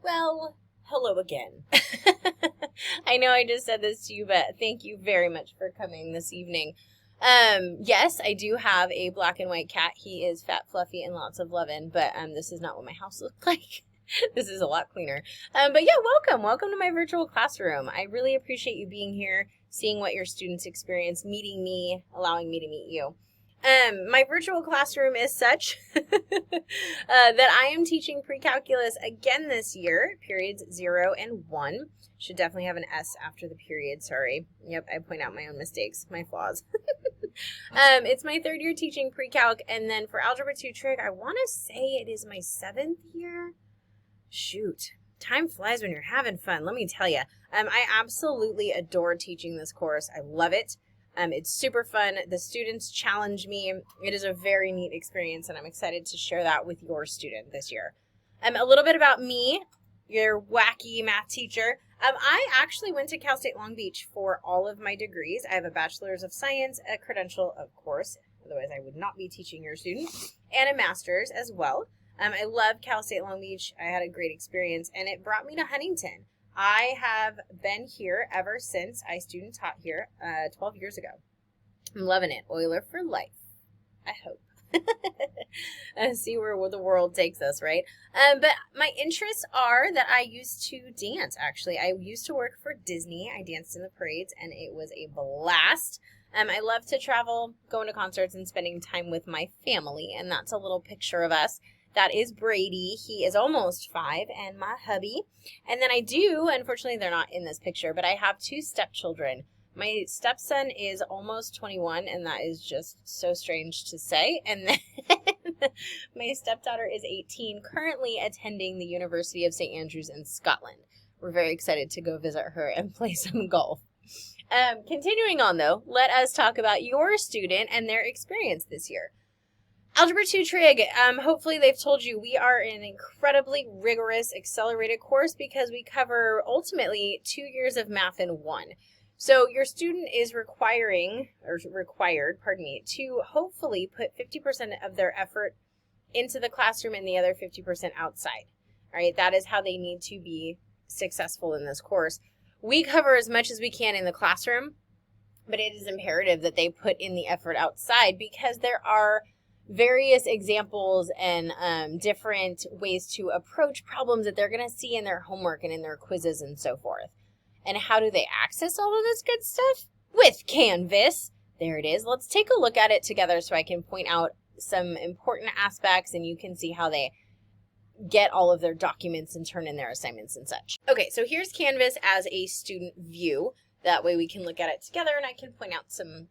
Well, hello again. I know I just said this to you, but thank you very much for coming this evening. Yes, I do have a black and white cat. He is fat, fluffy, and lots of lovin', but this is not what my house looks like. This is a lot cleaner. But yeah, welcome to my virtual classroom. I really appreciate you being here, seeing what your students experience, meeting me, allowing me to meet you. My virtual classroom is such that I am teaching pre-calculus again this year, periods 0 and 1. Should definitely have an S after the period, sorry. Yep, I point out my own mistakes, my flaws. It's my third year teaching pre-calc, and then for Algebra 2 Trig, I want to say it is my 7th year. Shoot, time flies when you're having fun, let me tell you. I absolutely adore teaching this course. I love it. It's super fun. The students challenge me. It is a very neat experience, and I'm excited to share that with your student this year. A little bit about me, your wacky math teacher. I actually went to Cal State Long Beach for all of my degrees. I have a Bachelor's of Science, a credential, of course, otherwise I would not be teaching your students, and a Master's as well. I love Cal State Long Beach. I had a great experience, and it brought me to Huntington. I have been here ever since I student taught here 12 years ago. I'm loving it. Euler for life, I hope. See where the world takes us, right? But my interests are that I used to dance, actually. I used to work for Disney. I danced in the parades, and it was a blast. I love to travel, going to concerts, and spending time with my family, and that's a little picture of us. That is Brady. He is almost 5, and my hubby. And then I do, unfortunately they're not in this picture, but I have 2 stepchildren. My stepson is almost 21, and that is just so strange to say. And then my stepdaughter is 18, currently attending the University of St. Andrews in Scotland. We're very excited to go visit her and play some golf. Continuing on, though, let us talk about your student and their experience this year. Algebra 2 Trig, hopefully they've told you we are an incredibly rigorous accelerated course because we cover ultimately 2 years of math in 1. So your student is required, to hopefully put 50% of their effort into the classroom and the other 50% outside. All right, that is how they need to be successful in this course. We cover as much as we can in the classroom, but it is imperative that they put in the effort outside because there are various examples and different ways to approach problems that they're going to see in their homework and in their quizzes and so forth. And how do they access all of this good stuff? With Canvas. There it is. Let's take a look at it together so I can point out some important aspects and you can see how they get all of their documents and turn in their assignments and such. Okay, so here's Canvas as a student view. That way we can look at it together and I can point out some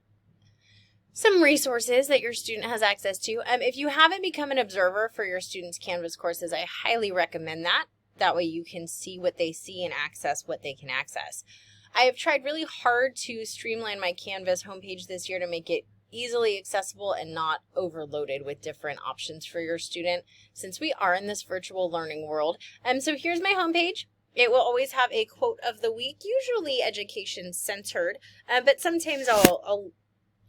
resources that your student has access to. If you haven't become an observer for your students' Canvas courses, I highly recommend that. That way you can see what they see and access what they can access. I have tried really hard to streamline my Canvas homepage this year to make it easily accessible and not overloaded with different options for your student since we are in this virtual learning world. So here's my homepage. It will always have a quote of the week, usually education centered, but sometimes I'll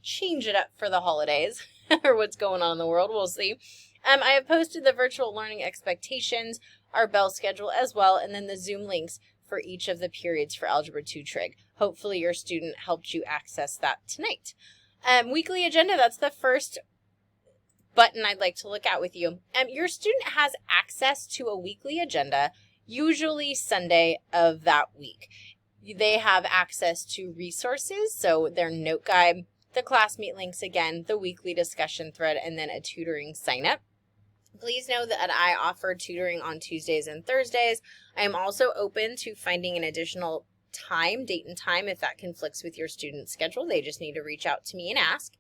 change it up for the holidays or what's going on in the world. We'll see. I have posted the virtual learning expectations, our bell schedule as well, and then the Zoom links for each of the periods for Algebra 2 Trig. Hopefully your student helped you access that tonight. Weekly agenda, that's the first button I'd like to look at with you. Your student has access to a weekly agenda, usually Sunday of that week. They have access to resources, so their note guide, the class meet links again, the weekly discussion thread, and then a tutoring sign up. Please know that I offer tutoring on Tuesdays and Thursdays. I am also open to finding an additional date and time, if that conflicts with your student's schedule. They just need to reach out to me and ask.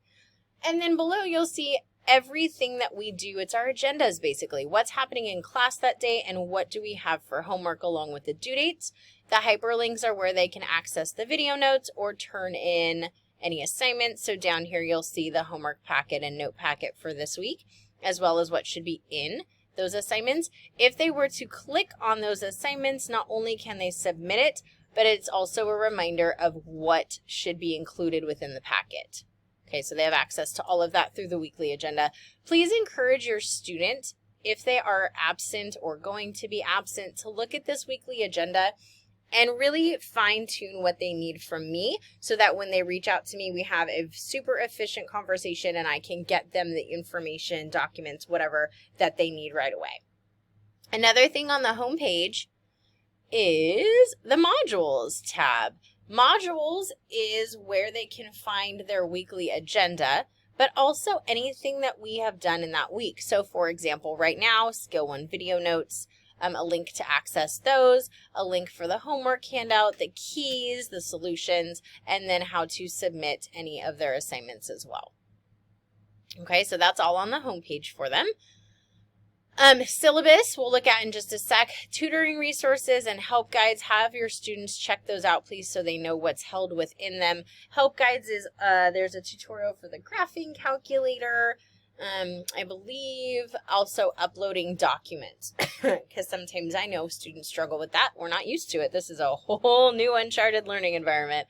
And then below you'll see everything that we do. It's our agendas basically. What's happening in class that day and what do we have for homework along with the due dates. The hyperlinks are where they can access the video notes or turn in any assignments. So down here you'll see the homework packet and note packet for this week, as well as what should be in those assignments. If they were to click on those assignments, not only can they submit it, but it's also a reminder of what should be included within the packet. Okay, so they have access to all of that through the weekly agenda. Please encourage your student if they are absent or going to be absent, to look at this weekly agenda and really fine-tune what they need from me so that when they reach out to me, we have a super efficient conversation and I can get them the information, documents, whatever that they need right away. Another thing on the homepage is the modules tab. Modules is where they can find their weekly agenda, but also anything that we have done in that week. So for example, right now, Skill 1 video notes, a link to access those, a link for the homework handout, the keys, the solutions, and then how to submit any of their assignments as well. Okay, so that's all on the homepage for them. Syllabus we'll look at in just a sec. Tutoring resources and help guides. Have your students check those out, please, so they know what's held within them. Help guides is there's a tutorial for the graphing calculator. I believe also uploading documents, because sometimes I know students struggle with that. We're not used to it. This is a whole new uncharted learning environment.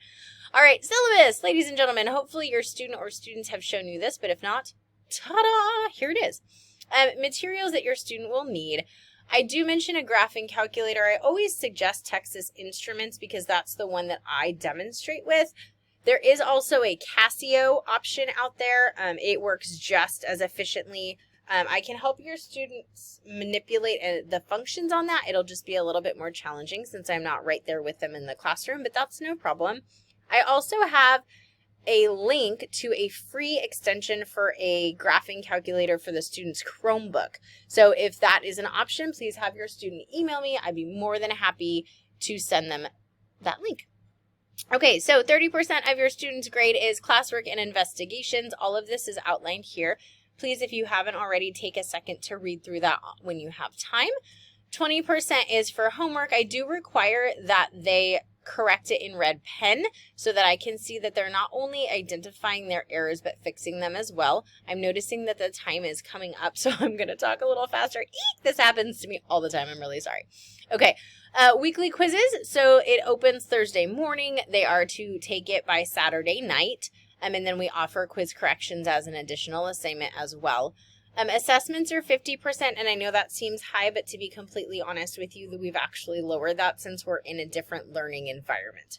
All right, syllabus, ladies and gentlemen. Hopefully your student or students have shown you this, but if not, ta-da, here it is. Materials that your student will need. I do mention a graphing calculator. I always suggest Texas Instruments because that's the one that I demonstrate with. There is also a Casio option out there. It works just as efficiently. I can help your students manipulate the functions on that. It'll just be a little bit more challenging since I'm not right there with them in the classroom, but that's no problem. I also have a link to a free extension for a graphing calculator for the student's Chromebook. So if that is an option, please have your student email me. I'd be more than happy to send them that link. Okay, so 30% of your student's grade is classwork and investigations. All of this is outlined here. Please, if you haven't already, take a second to read through that when you have time. 20% is for homework. I do require that they correct it in red pen so that I can see that they're not only identifying their errors but fixing them as well. I'm noticing that the time is coming up, so I'm going to talk a little faster. Eek! This happens to me all the time. I'm really sorry. Okay, weekly quizzes. So it opens Thursday morning. They are to take it by Saturday night, and then we offer quiz corrections as an additional assignment as well. Assessments are 50%, and I know that seems high, but to be completely honest with you, we've actually lowered that since we're in a different learning environment.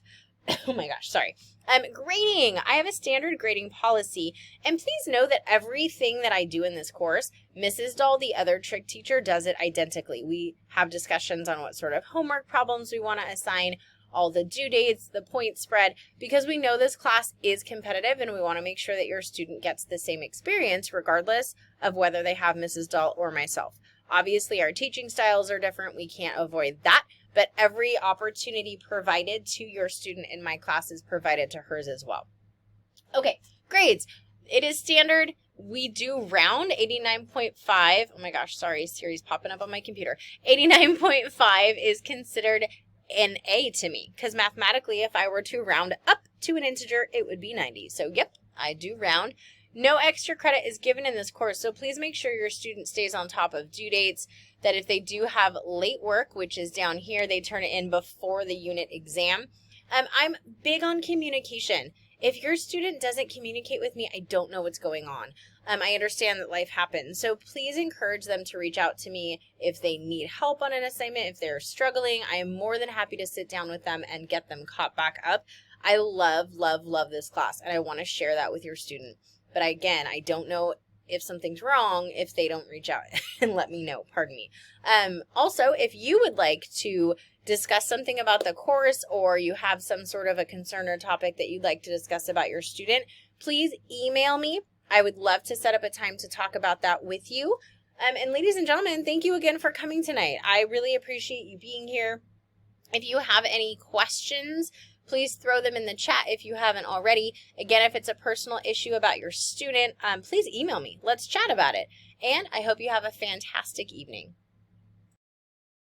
Oh my gosh, sorry. Grading. I have a standard grading policy, and please know that everything that I do in this course, Mrs. Dahl, the other trick teacher, does it identically. We have discussions on what sort of homework problems we want to assign, all the due dates, the point spread, because we know this class is competitive and we want to make sure that your student gets the same experience regardless of whether they have Mrs. Dahl or myself. Obviously, our teaching styles are different. We can't avoid that, but every opportunity provided to your student in my class is provided to hers as well. Okay, grades. It is standard. We do round 89.5. Oh my gosh, sorry, Siri's popping up on my computer. 89.5 is considered an A to me, because mathematically, if I were to round up to an integer, it would be 90. So yep, I do round. No extra credit is given in this course, so please make sure your student stays on top of due dates, that if they do have late work, which is down here, they turn it in before the unit exam. I'm big on communication. If your student doesn't communicate with me, I don't know what's going on. I understand that life happens, so please encourage them to reach out to me if they need help on an assignment, if they're struggling. I am more than happy to sit down with them and get them caught back up. I love, love, love this class, and I want to share that with your student. But again, I don't know if something's wrong if they don't reach out and let me know, pardon me. Also, if you would like to discuss something about the course, or you have some sort of a concern or topic that you'd like to discuss about your student, please email me. I would love to set up a time to talk about that with you. And ladies and gentlemen, thank you again for coming tonight. I really appreciate you being here. If you have any questions, please throw them in the chat if you haven't already. Again, if it's a personal issue about your student, please email me. Let's chat about it. And I hope you have a fantastic evening.